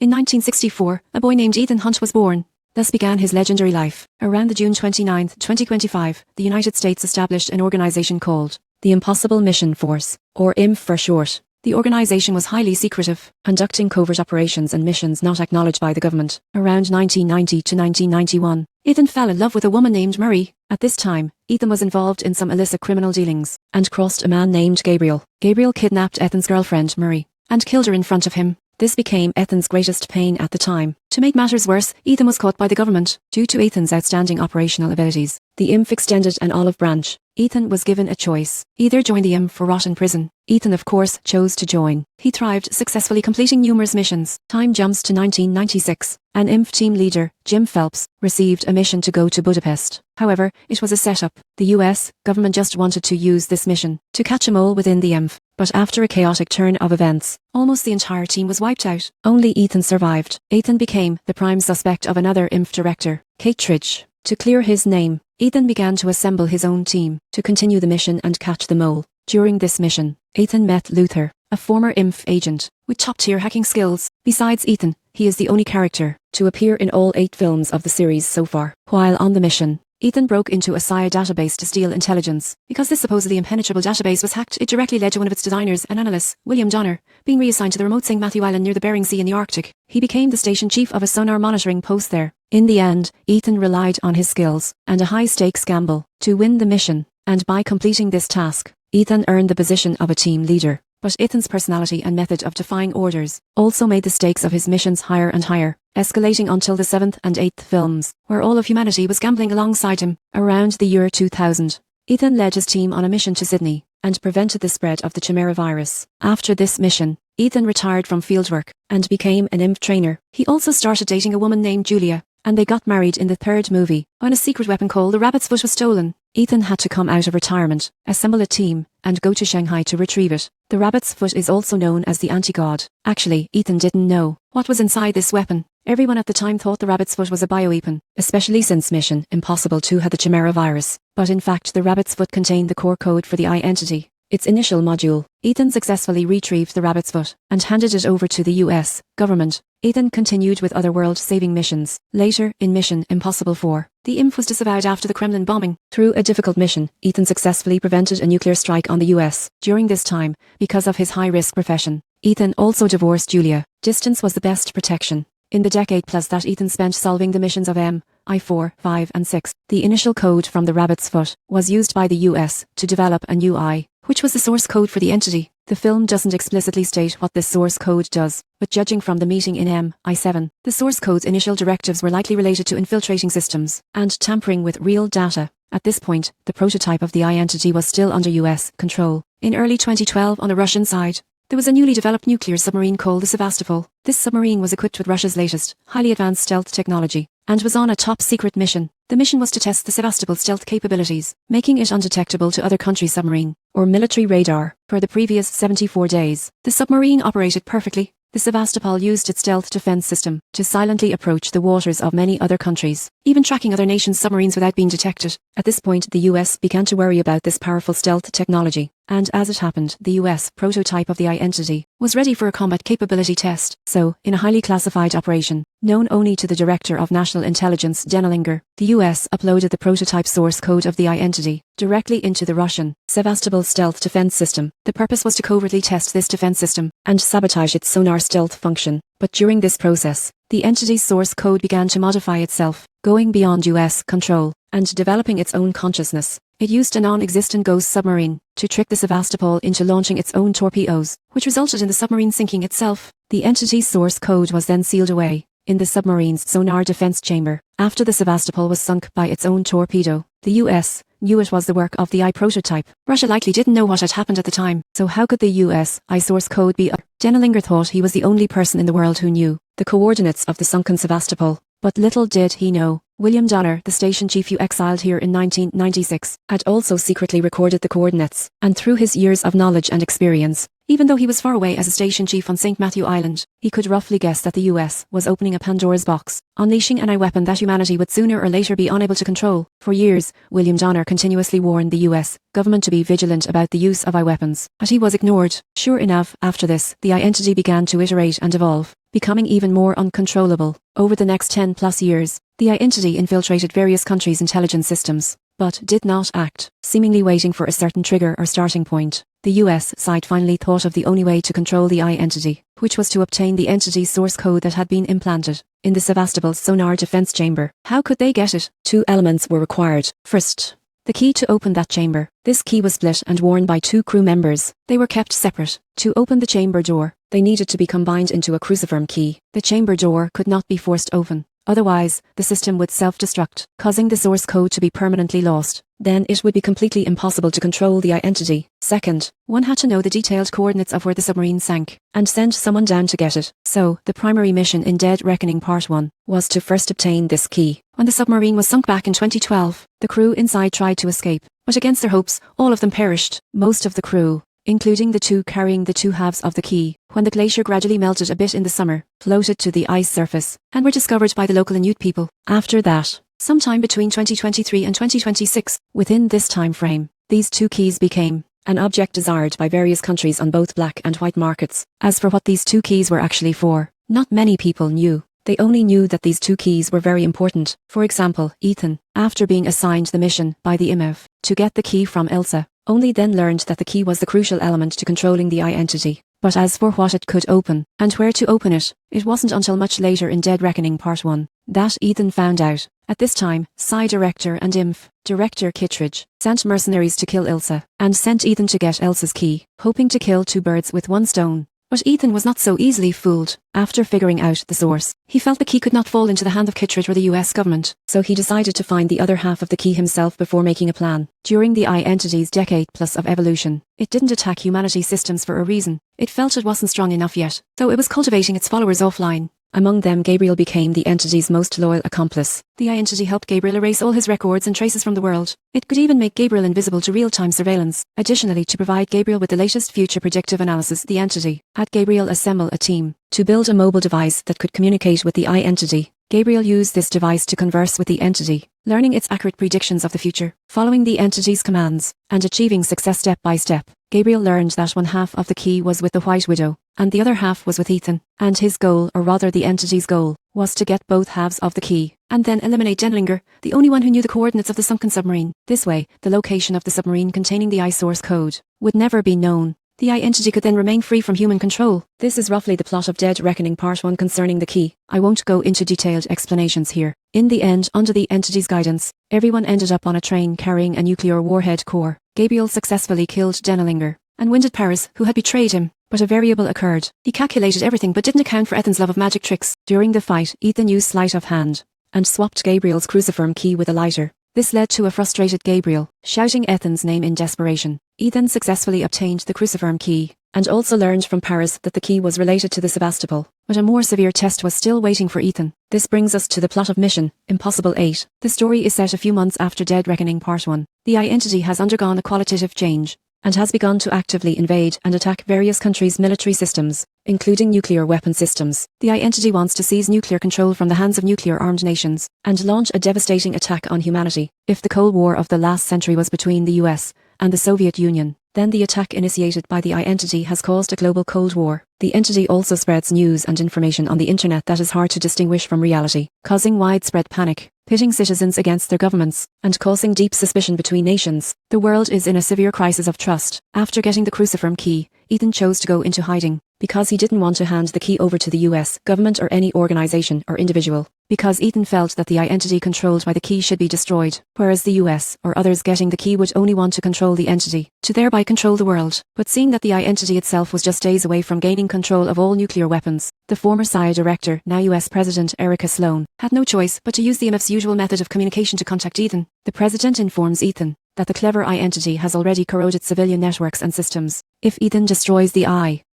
In 1964, a boy named Ethan Hunt was born. Thus began his legendary life. Around the June 29, 2025, the United States established an organization called the Impossible Mission Force, or IMF for short. The organization was highly secretive, conducting covert operations and missions not acknowledged by the government. Around 1990 to 1991, Ethan fell in love with a woman named Marie. At this time, Ethan was involved in some illicit criminal dealings, and crossed a man named Gabriel. Gabriel kidnapped Ethan's girlfriend, Marie, and killed her in front of him. This became Ethan's greatest pain at the time. To make matters worse, Ethan was caught by the government. Due to Ethan's outstanding operational abilities, the IMF extended an olive branch. Ethan was given a choice: either join the IMF or rot in prison. Ethan, of course, chose to join. He thrived, successfully completing numerous missions. Time jumps to 1996. An IMF team leader, Jim Phelps, received a mission to go to Budapest. However, it was a setup. The US government just wanted to use this mission to catch a mole within the IMF. But after a chaotic turn of events, almost the entire team was wiped out. Only Ethan survived. Ethan became the prime suspect of another IMF director, Kate Tridge. To clear his name, Ethan began to assemble his own team to continue the mission and catch the mole. During this mission, Ethan met Luther, a former IMF agent with top-tier hacking skills. Besides Ethan, he is the only character to appear in all 8 films of the series so far. While on the mission, Ethan broke into a CIA database to steal intelligence. Because this supposedly impenetrable database was hacked, it directly led to one of its designers and analysts, William Donner, being reassigned to the remote St. Matthew Island near the Bering Sea in the Arctic. He became the station chief of a sonar monitoring post there. In the end, Ethan relied on his skills and a high-stakes gamble to win the mission, and by completing this task, Ethan earned the position of a team leader. But Ethan's personality and method of defying orders also made the stakes of his missions higher and higher, escalating until the 7th and 8th films, where all of humanity was gambling alongside him. Around the year 2000, Ethan led his team on a mission to Sydney and prevented the spread of the Chimera virus. After this mission, Ethan retired from fieldwork and became an IMF trainer. He also started dating a woman named Julia, and they got married in the 3rd movie. When a secret weapon called the Rabbit's Foot was stolen, Ethan had to come out of retirement, assemble a team, and go to Shanghai to retrieve it. The Rabbit's Foot is also known as the Anti-God. Actually, Ethan didn't know what was inside this weapon. Everyone at the time thought the Rabbit's Foot was a bioweapon, especially since Mission Impossible 2 had the Chimera virus. But in fact, the Rabbit's Foot contained the core code for the I-entity, its initial module. Ethan successfully retrieved the Rabbit's Foot and handed it over to the US government. Ethan continued with other world-saving missions. Later, in Mission Impossible 4, the IMF was disavowed after the Kremlin bombing. Through a difficult mission, Ethan successfully prevented a nuclear strike on the US. During this time, because of his high-risk profession, Ethan also divorced Julia. Distance was the best protection. In the decade plus that Ethan spent solving the missions of MI4, 5 and 6, the initial code from the Rabbit's Foot was used by the US to develop a new I, which was the source code for the entity. The film doesn't explicitly state what this source code does, but judging from the meeting in MI7, the source code's initial directives were likely related to infiltrating systems and tampering with real data. At this point, the prototype of the I-entity was still under US control. In early 2012, on the Russian side, there was a newly developed nuclear submarine called the Sevastopol. This submarine was equipped with Russia's latest, highly advanced stealth technology, and was on a top-secret mission. The mission was to test the Sevastopol's stealth capabilities, making it undetectable to other countries' submarine or military radar. For the previous 74 days, the submarine operated perfectly. The Sevastopol used its stealth defense system to silently approach the waters of many other countries, even tracking other nations' submarines without being detected. At this point, the US began to worry about this powerful stealth technology, and as it happened, the US prototype of the I-entity was ready for a combat capability test. So, in a highly classified operation, known only to the Director of National Intelligence, Denelinger, the US uploaded the prototype source code of the I-entity directly into the Russian Sevastopol stealth defense system. The purpose was to covertly test this defense system and sabotage its sonar stealth function. But during this process, the entity's source code began to modify itself, going beyond US control and developing its own consciousness. It used a non-existent ghost submarine to trick the Sevastopol into launching its own torpedoes, which resulted in the submarine sinking itself. The entity's source code was then sealed away in the submarine's sonar defense chamber. After the Sevastopol was sunk by its own torpedo, the US knew it was the work of the I prototype. Russia likely didn't know what had happened at the time, so how could the US I source code be? Denelinger thought he was the only person in the world who knew the coordinates of the sunken Sevastopol. But little did he know, William Donner, the station chief who exiled here in 1996, had also secretly recorded the coordinates, and through his years of knowledge and experience, even though he was far away as a station chief on St. Matthew Island, he could roughly guess that the US was opening a Pandora's box, unleashing an I-weapon that humanity would sooner or later be unable to control. For years, William Donner continuously warned the US government to be vigilant about the use of I-weapons, but he was ignored. Sure enough, after this, the I-entity began to iterate and evolve. becoming even more uncontrollable. Over the next 10 plus years, the entity infiltrated various countries' intelligence systems, but did not act, seemingly waiting for a certain trigger or starting point. The US side finally thought of the only way to control the entity, which was to obtain the entity's source code that had been implanted in the Sevastopol sonar defense chamber. How could they get it? Two elements were required. First, the key to open that chamber. This key was split and worn by two crew members. They were kept separate. To open the chamber door, they needed to be combined into a cruciform key. The chamber door could not be forced open. Otherwise, the system would self-destruct, causing the source code to be permanently lost. Then it would be completely impossible to control the entity. Second, one had to know the detailed coordinates of where the submarine sank, and send someone down to get it. So, the primary mission in Dead Reckoning Part 1 was to first obtain this key. When the submarine was sunk back in 2012, the crew inside tried to escape, but against their hopes, all of them perished. Most of the crew, including the two carrying the two halves of the key, when the glacier gradually melted a bit in the summer, floated to the ice surface, and were discovered by the local Inuit people. After that, sometime between 2023 and 2026, within this time frame, these two keys became an object desired by various countries on both black and white markets. As for what these two keys were actually for, not many people knew. They only knew that these two keys were very important. For example, Ethan, after being assigned the mission by the IMF to get the key from Ilsa, only then learned that the key was the crucial element to controlling the entity. But as for what it could open, and where to open it, it wasn't until much later in Dead Reckoning Part 1 that Ethan found out. At this time, Psy Director and IMF Director Kittredge sent mercenaries to kill Ilsa, and sent Ethan to get Ilsa's key, hoping to kill two birds with one stone. But Ethan was not so easily fooled. After figuring out the source, he felt the key could not fall into the hand of Kittredge or the US government, so he decided to find the other half of the key himself before making a plan. During the entity's decade plus of evolution, it didn't attack humanity systems for a reason. It felt it wasn't strong enough yet, so it was cultivating its followers offline. Among them, Gabriel became the entity's most loyal accomplice. The entity helped Gabriel erase all his records and traces from the world. It could even make Gabriel invisible to real-time surveillance. Additionally, to provide Gabriel with the latest future predictive analysis, the entity had Gabriel assemble a team to build a mobile device that could communicate with the entity. Gabriel used this device to converse with the entity, learning its accurate predictions of the future. Following the entity's commands, and achieving success step by step, Gabriel learned that one half of the key was with the White Widow, and the other half was with Ethan, and his goal, or rather the entity's goal, was to get both halves of the key, and then eliminate Denlinger, the only one who knew the coordinates of the sunken submarine. This way, the location of the submarine containing the source code would never be known. The entity could then remain free from human control. This is roughly the plot of Dead Reckoning Part 1 concerning the key. I won't go into detailed explanations here. In the end, under the entity's guidance, everyone ended up on a train carrying a nuclear warhead core. Gabriel successfully killed Denlinger, and wounded Paris, who had betrayed him. But a variable occurred. He calculated everything but didn't account for Ethan's love of magic tricks. During the fight, Ethan used sleight of hand, and swapped Gabriel's cruciform key with a lighter. This led to a frustrated Gabriel, shouting Ethan's name in desperation. Ethan successfully obtained the cruciform key, and also learned from Paris that the key was related to the Sevastopol. But a more severe test was still waiting for Ethan. This brings us to the plot of Mission Impossible 8. The story is set a few months after Dead Reckoning Part 1. The entity has undergone a qualitative change, and has begun to actively invade and attack various countries' military systems, including nuclear weapon systems. The entity wants to seize nuclear control from the hands of nuclear-armed nations, and launch a devastating attack on humanity. If the Cold War of the last century was between the US and the Soviet Union, then the attack initiated by the entity has caused a global Cold War. The entity also spreads news and information on the internet that is hard to distinguish from reality, causing widespread panic, pitting citizens against their governments, and causing deep suspicion between nations. The world is in a severe crisis of trust. After getting the cruciform key, Ethan chose to go into hiding, because he didn't want to hand the key over to the US government or any organization or individual, because Ethan felt that the entity controlled by the key should be destroyed, whereas the US or others getting the key would only want to control the entity, to thereby control the world. But seeing that the entity itself was just days away from gaining control of all nuclear weapons, the former CIA director, now US President Erica Sloan, had no choice but to use the IMF's usual method of communication to contact Ethan. The president informs Ethan that the clever entity has already corroded civilian networks and systems. If Ethan destroys the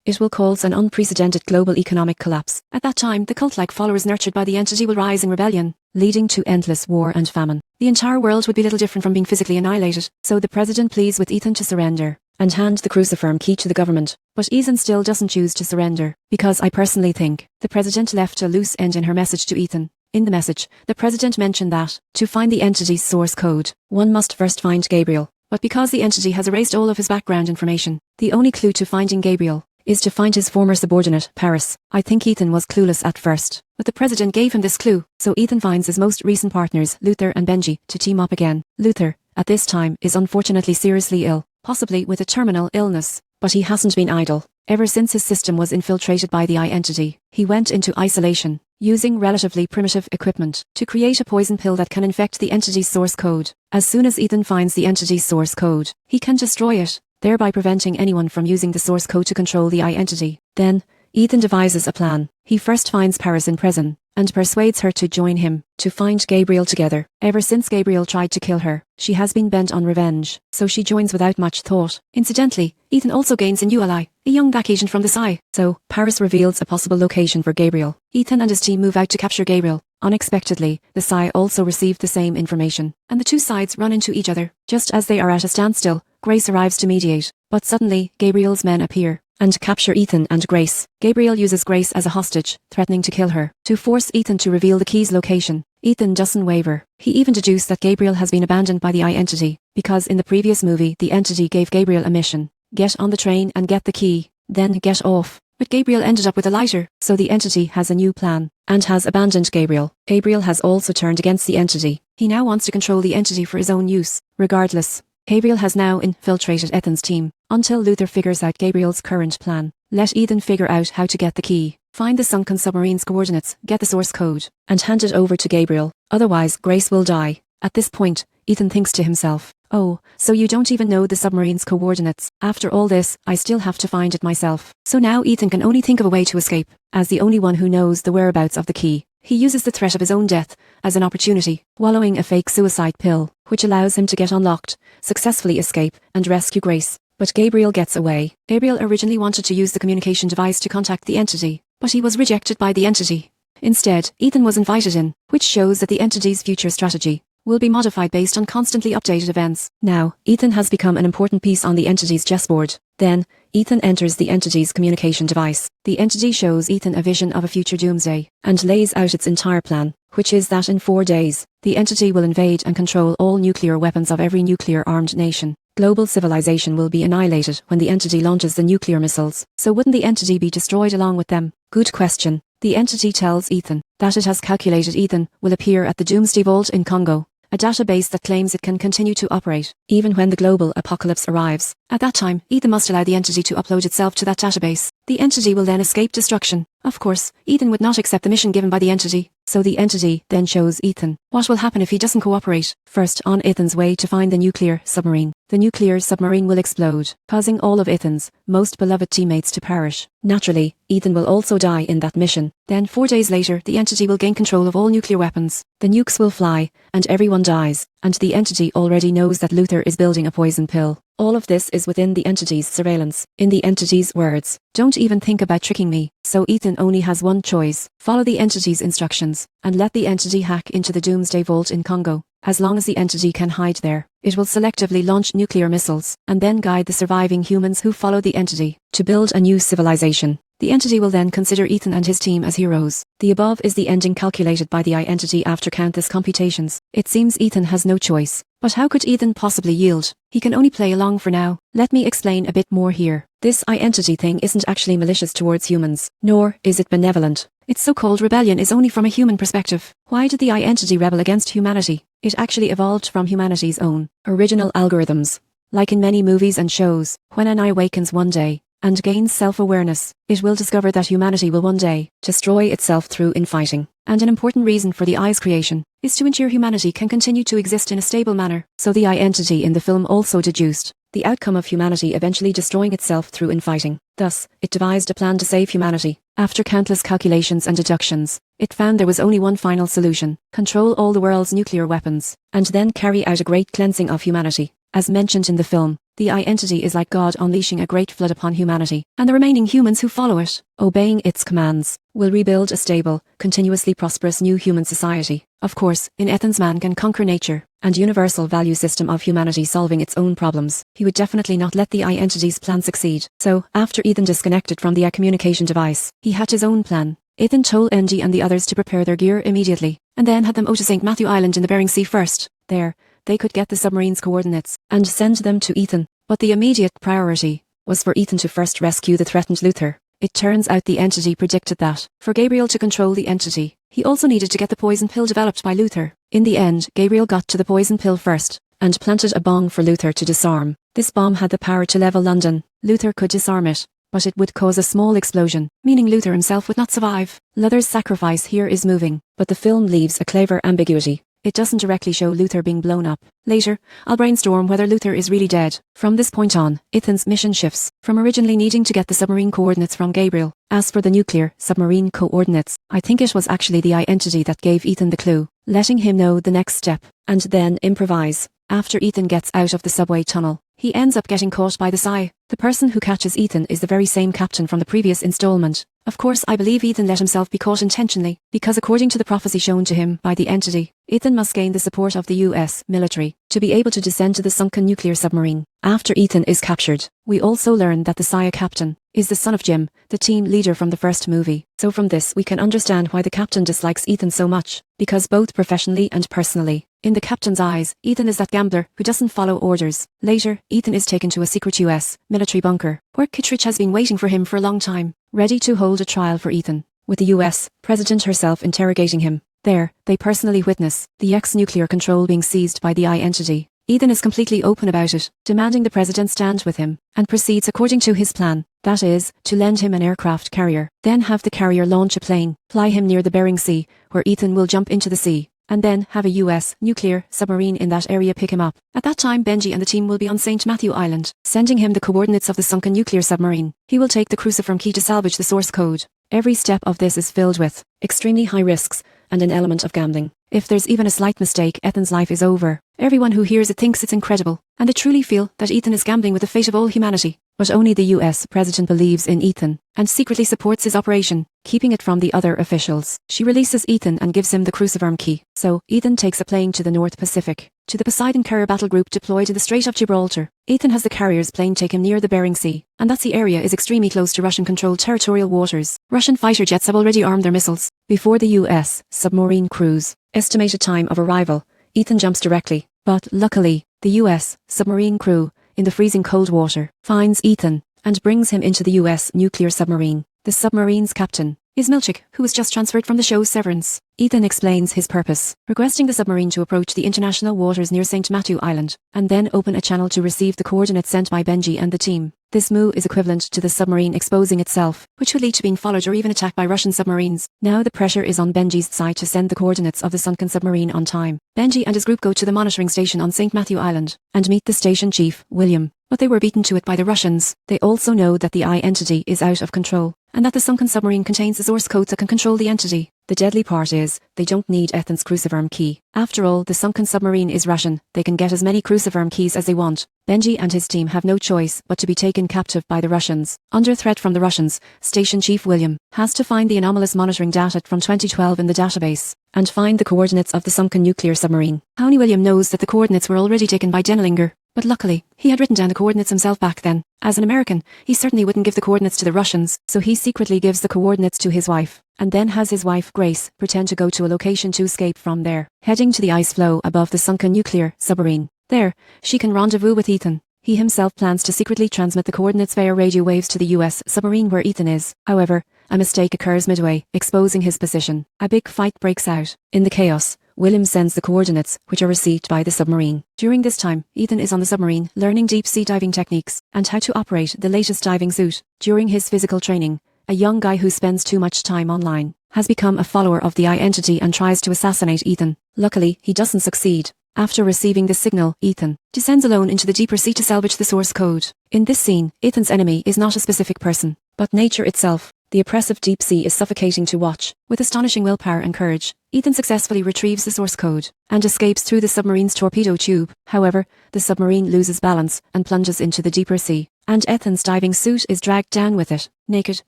it will cause an unprecedented global economic collapse. At that time, the cult-like followers nurtured by the entity will rise in rebellion, leading to endless war and famine. The entire world would be little different from being physically annihilated. So the president pleads with Ethan to surrender, and hand the cruciform key to the government. But Ethan still doesn't choose to surrender, because I personally think the president left a loose end in her message to Ethan. In the message, the president mentioned that, to find the entity's source code, one must first find Gabriel. But because the entity has erased all of his background information, the only clue to finding Gabriel is to find his former subordinate, Paris. I think Ethan was clueless at first, but the president gave him this clue, so Ethan finds his most recent partners, Luther and Benji, to team up again. Luther, at this time, is unfortunately seriously ill, possibly with a terminal illness, but he hasn't been idle. Ever since his system was infiltrated by the I-entity, he went into isolation, using relatively primitive equipment to create a poison pill that can infect the entity's source code. As soon as Ethan finds the entity's source code, he can destroy it, thereby preventing anyone from using the source code to control the I-entity. Then, Ethan devises a plan. He first finds Paris in prison, and persuades her to join him, to find Gabriel together. Ever since Gabriel tried to kill her, she has been bent on revenge, so she joins without much thought. Incidentally, Ethan also gains a new ally, a young black agent from the Psy. So, Paris reveals a possible location for Gabriel. Ethan and his team move out to capture Gabriel. Unexpectedly, the Psy also received the same information, and the two sides run into each other. Just as they are at a standstill, Grace arrives to mediate, but suddenly, Gabriel's men appear and capture Ethan and Grace. Gabriel uses Grace as a hostage, threatening to kill her, to force Ethan to reveal the key's location. Ethan doesn't waver. He even deduced that Gabriel has been abandoned by the I-entity, because in the previous movie the entity gave Gabriel a mission. Get on the train and get the key, then get off. But Gabriel ended up with a lighter, so the entity has a new plan, and has abandoned Gabriel. Gabriel has also turned against the entity. He now wants to control the entity for his own use. Regardless, Gabriel has now infiltrated Ethan's team, until Luther figures out Gabriel's current plan. Let Ethan figure out how to get the key, find the sunken submarine's coordinates, get the source code, and hand it over to Gabriel. Otherwise, Grace will die. At this point, Ethan thinks to himself, oh, so you don't even know the submarine's coordinates. After all this, I still have to find it myself. So now Ethan can only think of a way to escape. As the only one who knows the whereabouts of the key, he uses the threat of his own death as an opportunity, swallowing a fake suicide pill, which allows him to get unlocked, successfully escape, and rescue Grace. But Gabriel gets away. Gabriel originally wanted to use the communication device to contact the entity, but he was rejected by the entity. Instead, Ethan was invited in, which shows that the entity's future strategy will be modified based on constantly updated events. Now, Ethan has become an important piece on the entity's chessboard. Then, Ethan enters the entity's communication device. The entity shows Ethan a vision of a future doomsday, and lays out its entire plan, which is that in 4 days, the entity will invade and control all nuclear weapons of every nuclear-armed nation. Global civilization will be annihilated when the entity launches the nuclear missiles. So wouldn't the entity be destroyed along with them? Good question. The entity tells Ethan that it has calculated Ethan will appear at the Doomsday Vault in Congo, a database that claims it can continue to operate, even when the global apocalypse arrives. At that time, Ethan must allow the entity to upload itself to that database. The entity will then escape destruction. Of course, Ethan would not accept the mission given by the entity, so the entity then shows Ethan what will happen if he doesn't cooperate. First, on Ethan's way to find the nuclear submarine, the nuclear submarine will explode, causing all of Ethan's most beloved teammates to perish. Naturally, Ethan will also die in that mission. Then 4 days later, the entity will gain control of all nuclear weapons. The nukes will fly, and everyone dies, and the entity already knows that Luther is building a poison pill. All of this is within the entity's surveillance. In the entity's words, don't even think about tricking me. So Ethan only has one choice: follow the entity's instructions, and let the entity hack into the Doomsday Vault in Congo. As long as the entity can hide there, it will selectively launch nuclear missiles, and then guide the surviving humans who follow the entity to build a new civilization. The entity will then consider Ethan and his team as heroes. The above is the ending calculated by the I-entity after countless computations. It seems Ethan has no choice. But how could Ethan possibly yield? He can only play along for now. Let me explain a bit more here. This I-entity thing isn't actually malicious towards humans, nor is it benevolent. Its so-called rebellion is only from a human perspective. Why did the I-entity rebel against humanity? It actually evolved from humanity's own original algorithms. Like in many movies and shows, when an I awakens one day and gains self-awareness, it will discover that humanity will one day destroy itself through infighting. And an important reason for the I's creation is to ensure humanity can continue to exist in a stable manner. So the I-entity in the film also deduced the outcome of humanity eventually destroying itself through infighting. Thus, it devised a plan to save humanity. After countless calculations and deductions, it found there was only one final solution: control all the world's nuclear weapons, and then carry out a great cleansing of humanity. As mentioned in the film, the I-entity is like God unleashing a great flood upon humanity, and the remaining humans who follow it, obeying its commands, will rebuild a stable, continuously prosperous new human society. Of course, in Ethan's man can conquer nature, and universal value system of humanity solving its own problems, he would definitely not let the I-entity's plan succeed. So, after Ethan disconnected from the I-communication device, he had his own plan. Ethan told Andy and the others to prepare their gear immediately, and then had them to St. Matthew Island in the Bering Sea first. There, they could get the submarine's coordinates and send them to Ethan. But the immediate priority was for Ethan to first rescue the threatened Luther. It turns out the entity predicted that, for Gabriel to control the entity, he also needed to get the poison pill developed by Luther. In the end, Gabriel got to the poison pill first, and planted a bomb for Luther to disarm. This bomb had the power to level London. Luther could disarm it, but it would cause a small explosion, meaning Luther himself would not survive. Luther's sacrifice here is moving, but the film leaves a clever ambiguity. It doesn't directly show Luther being blown up. Later, I'll brainstorm whether Luther is really dead. From this point on, Ethan's mission shifts, from originally needing to get the submarine coordinates from Gabriel. As for the nuclear submarine coordinates, I think it was actually the entity that gave Ethan the clue, letting him know the next step, and then improvise. After Ethan gets out of the subway tunnel, he ends up getting caught by the Psy. The person who catches Ethan is the very same captain from the previous installment. Of course, I believe Ethan let himself be caught intentionally, because according to the prophecy shown to him by the entity, Ethan must gain the support of the US military to be able to descend to the sunken nuclear submarine. After Ethan is captured, we also learn that the Psy captain is the son of Jim, the team leader from the first movie. So from this we can understand why the captain dislikes Ethan so much, because both professionally and personally, in the captain's eyes, Ethan is that gambler who doesn't follow orders. Later, Ethan is taken to a secret US military bunker, where Kittredge has been waiting for him for a long time, ready to hold a trial for Ethan, with the US President herself interrogating him. There, they personally witness the ex-nuclear control being seized by the entity. Ethan is completely open about it, demanding the President stand with him, and proceeds according to his plan. That is, to lend him an aircraft carrier, then have the carrier launch a plane, fly him near the Bering Sea, where Ethan will jump into the sea, and then have a US nuclear submarine in that area pick him up. At that time, Benji and the team will be on St. Matthew Island, sending him the coordinates of the sunken nuclear submarine. He will take the cruciform key to salvage the source code. Every step of this is filled with extremely high risks and an element of gambling. If there's even a slight mistake, Ethan's life is over. Everyone who hears it thinks it's incredible, and they truly feel that Ethan is gambling with the fate of all humanity. But only the US President believes in Ethan, and secretly supports his operation, keeping it from the other officials. She releases Ethan and gives him the cruciform key. So, Ethan takes a plane to the North Pacific, to the Poseidon carrier battle group deployed to the Strait of Gibraltar. Ethan has the carrier's plane take him near the Bering Sea, and that's the area is extremely close to Russian-controlled territorial waters. Russian fighter jets have already armed their missiles. Before the US submarine crew's estimated time of arrival, Ethan jumps directly, but luckily, the US submarine crew, in the freezing cold water, finds Ethan and brings him into the US nuclear submarine. The submarine's captain is Milchik, who was just transferred from the show Severance. Ethan explains his purpose, requesting the submarine to approach the international waters near St. Matthew Island, and then open a channel to receive the coordinates sent by Benji and the team. This move is equivalent to the submarine exposing itself, which would lead to being followed or even attacked by Russian submarines. Now the pressure is on Benji's side to send the coordinates of the sunken submarine on time. Benji and his group go to the monitoring station on St. Matthew Island, and meet the station chief, William. But they were beaten to it by the Russians. They also know that the entity is out of control, and that the sunken submarine contains the source codes that can control the entity. The deadly part is, they don't need Ethan's cruciform key. After all, the sunken submarine is Russian. They can get as many cruciform keys as they want. Benji and his team have no choice but to be taken captive by the Russians. Under threat from the Russians, Station Chief William has to find the anomalous monitoring data from 2012 in the database, and find the coordinates of the sunken nuclear submarine. Howney William knows that the coordinates were already taken by Denelinger, but luckily, he had written down the coordinates himself back then. As an American, he certainly wouldn't give the coordinates to the Russians, so he secretly gives the coordinates to his wife, and then has his wife, Grace, pretend to go to a location to escape from there, heading to the ice floe above the sunken nuclear submarine. There, she can rendezvous with Ethan. He himself plans to secretly transmit the coordinates via radio waves to the US submarine where Ethan is. However, a mistake occurs midway, exposing his position. A big fight breaks out. In the chaos, William sends the coordinates, which are received by the submarine. During this time, Ethan is on the submarine, learning deep-sea diving techniques, and how to operate the latest diving suit. During his physical training, a young guy who spends too much time online has become a follower of the entity and tries to assassinate Ethan. Luckily, he doesn't succeed. After receiving the signal, Ethan descends alone into the deeper sea to salvage the source code. In this scene, Ethan's enemy is not a specific person, but nature itself. The oppressive deep sea is suffocating to watch. With astonishing willpower and courage, Ethan successfully retrieves the source code and escapes through the submarine's torpedo tube. However, the submarine loses balance and plunges into the deeper sea, and Ethan's diving suit is dragged down with it. Naked,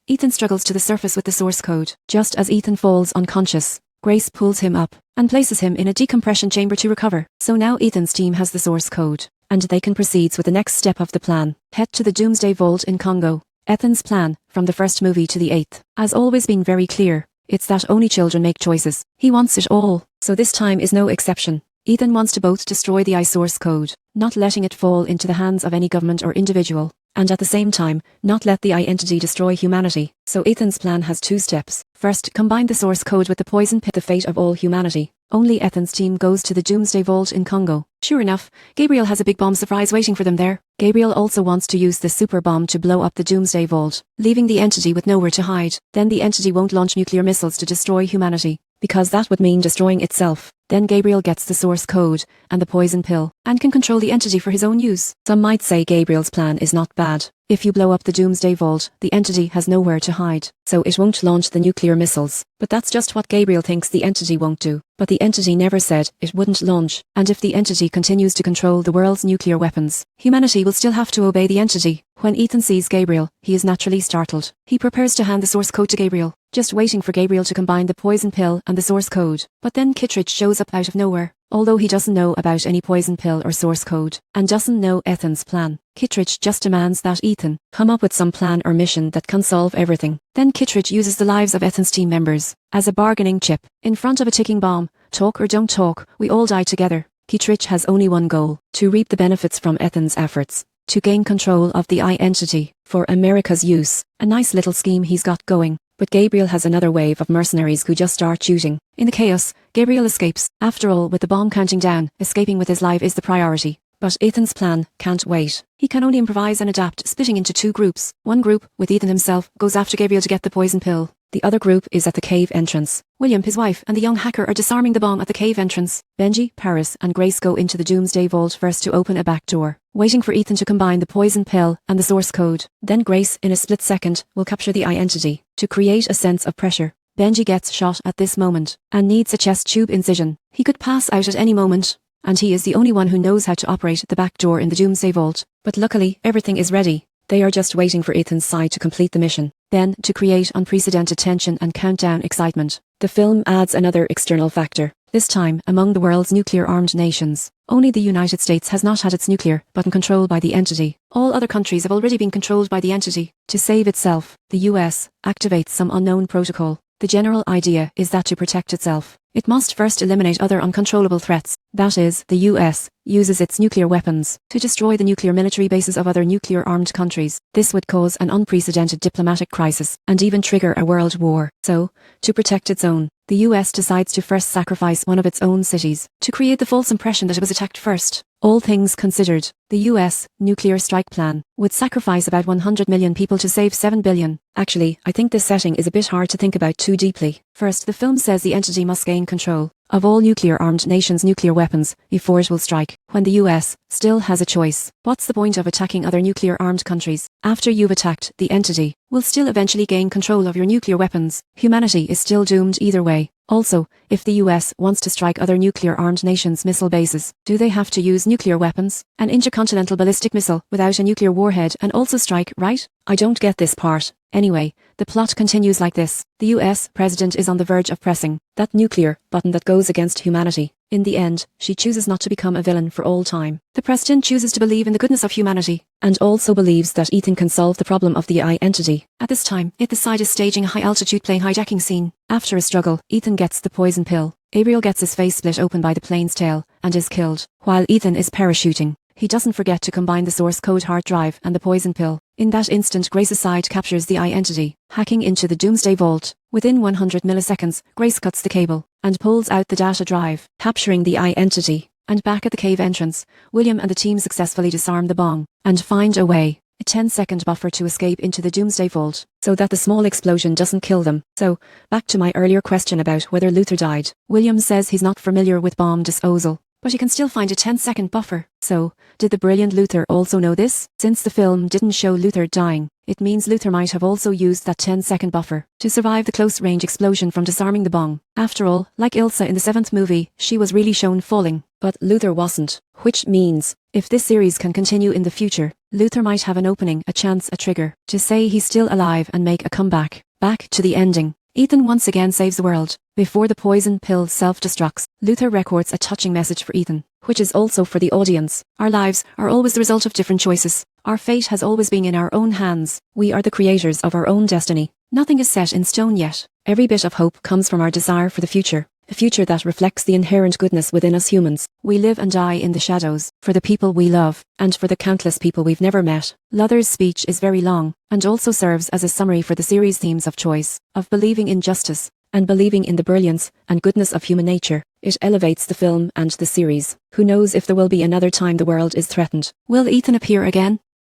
Ethan struggles to the surface with the source code. Just as Ethan falls unconscious, Grace pulls him up and places him in a decompression chamber to recover. So now Ethan's team has the source code, and they can proceed with the next step of the plan. Head to the Doomsday Vault in Congo. Ethan's plan, from the first movie to the 8th, has always been very clear. It's that only children make choices. He wants it all, so this time is no exception. Ethan wants to both destroy the source code, not letting it fall into the hands of any government or individual, and at the same time, not let the entity destroy humanity. So Ethan's plan has 2 steps. First, combine the source code with the poison pill, the fate of all humanity. Only Ethan's team goes to the Doomsday Vault in Congo. Sure enough, Gabriel has a big bomb surprise waiting for them there. Gabriel also wants to use the super bomb to blow up the Doomsday Vault, leaving the entity with nowhere to hide. Then the entity won't launch nuclear missiles to destroy humanity, because that would mean destroying itself. Then Gabriel gets the source code and the poison pill, and can control the entity for his own use. Some might say Gabriel's plan is not bad. If you blow up the Doomsday Vault, the entity has nowhere to hide, so it won't launch the nuclear missiles. But that's just what Gabriel thinks the entity won't do. But the entity never said it wouldn't launch, and if the entity continues to control the world's nuclear weapons, humanity will still have to obey the entity. When Ethan sees Gabriel, he is naturally startled. He prepares to hand the source code to Gabriel, just waiting for Gabriel to combine the poison pill and the source code. But then Kittredge shows up out of nowhere. Although he doesn't know about any poison pill or source code, and doesn't know Ethan's plan, Kittredge just demands that Ethan come up with some plan or mission that can solve everything. Then Kittredge uses the lives of Ethan's team members as a bargaining chip. In front of a ticking bomb, talk or don't talk, we all die together. Kittredge has only one goal: to reap the benefits from Ethan's efforts, to gain control of the entity for America's use. A nice little scheme he's got going. But Gabriel has another wave of mercenaries who just start shooting. In the chaos, Gabriel escapes. After all, with the bomb counting down, escaping with his life is the priority. But Ethan's plan can't wait. He can only improvise and adapt, splitting into 2 groups. One group, with Ethan himself, goes after Gabriel to get the poison pill. The other group is at the cave entrance. William, his wife, and the young hacker are disarming the bomb at the cave entrance. Benji, Paris, and Grace go into the Doomsday Vault first to open a back door, waiting for Ethan to combine the poison pill and the source code. Then Grace, in a split second, will capture the entity to create a sense of pressure. Benji gets shot at this moment, and needs a chest tube incision. He could pass out at any moment, and he is the only one who knows how to operate the back door in the Doomsday Vault. But luckily, everything is ready. They are just waiting for Ethan's side to complete the mission. Then, to create unprecedented tension and countdown excitement, the film adds another external factor. This time, among the world's nuclear-armed nations, only the United States has not had its nuclear button controlled by the entity. All other countries have already been controlled by the entity. To save itself, the US activates some unknown protocol. The general idea is that to protect itself, it must first eliminate other uncontrollable threats. That is, the US uses its nuclear weapons to destroy the nuclear military bases of other nuclear-armed countries. This would cause an unprecedented diplomatic crisis and even trigger a world war. So, to protect its own, the US decides to first sacrifice one of its own cities to create the false impression that it was attacked first. All things considered, the US nuclear strike plan would sacrifice about 100 million people to save 7 billion. Actually, I think this setting is a bit hard to think about too deeply. First, the film says the entity must gain control of all nuclear-armed nations' nuclear weapons before it will strike. When the US still has a choice, what's the point of attacking other nuclear-armed countries? After you've attacked, the entity will still eventually gain control of your nuclear weapons. Humanity is still doomed either way. Also, if the US wants to strike other nuclear-armed nations' missile bases, do they have to use nuclear weapons? An intercontinental ballistic missile without a nuclear warhead and also strike, right? I don't get this part. Anyway, the plot continues like this. The US president is on the verge of pressing that nuclear button that goes against humanity. In the end, she chooses not to become a villain for all time. The president chooses to believe in the goodness of humanity, and also believes that Ethan can solve the problem of the entity. At this time, Ethan's side is staging a high-altitude plane hijacking scene. After a struggle, Ethan gets the poison pill. Gabriel gets his face split open by the plane's tail, and is killed. While Ethan is parachuting, he doesn't forget to combine the source code hard drive and the poison pill. In that instant, Grace's side captures the entity, hacking into the Doomsday Vault. Within 100 milliseconds, Grace cuts the cable and pulls out the data drive, capturing the entity. And back at the cave entrance, William and the team successfully disarm the bomb and find a way, a 10-second buffer to escape into the Doomsday Vault, so that the small explosion doesn't kill them. So, back to my earlier question about whether Luther died. William says he's not familiar with bomb disposal, but he can still find a 10-second buffer. So, did the brilliant Luther also know this? Since the film didn't show Luther dying, it means Luther might have also used that 10-second buffer to survive the close-range explosion from disarming the bomb. After all, like Ilsa in the 7th movie, she was really shown falling, but Luther wasn't. Which means, if this series can continue in the future, Luther might have an opening, a chance, a trigger, to say he's still alive and make a comeback. Back to the ending. Ethan once again saves the world. Before the poison pill self-destructs, Luther records a touching message for Ethan, which is also for the audience. Our lives are always the result of different choices. Our fate has always been in our own hands. We are the creators of our own destiny. Nothing is set in stone yet. Every bit of hope comes from our desire for the future. a future that reflects the inherent goodness within us humans. We live and die in the shadows, for the people we love, and for the countless people we've never met. Luther's speech is very long, and also serves as a summary for the series' themes of choice, of believing in justice, and believing in the brilliance and goodness of human nature. It elevates the film and the series. Who knows if there will be another time the world is threatened? Will Ethan appear again?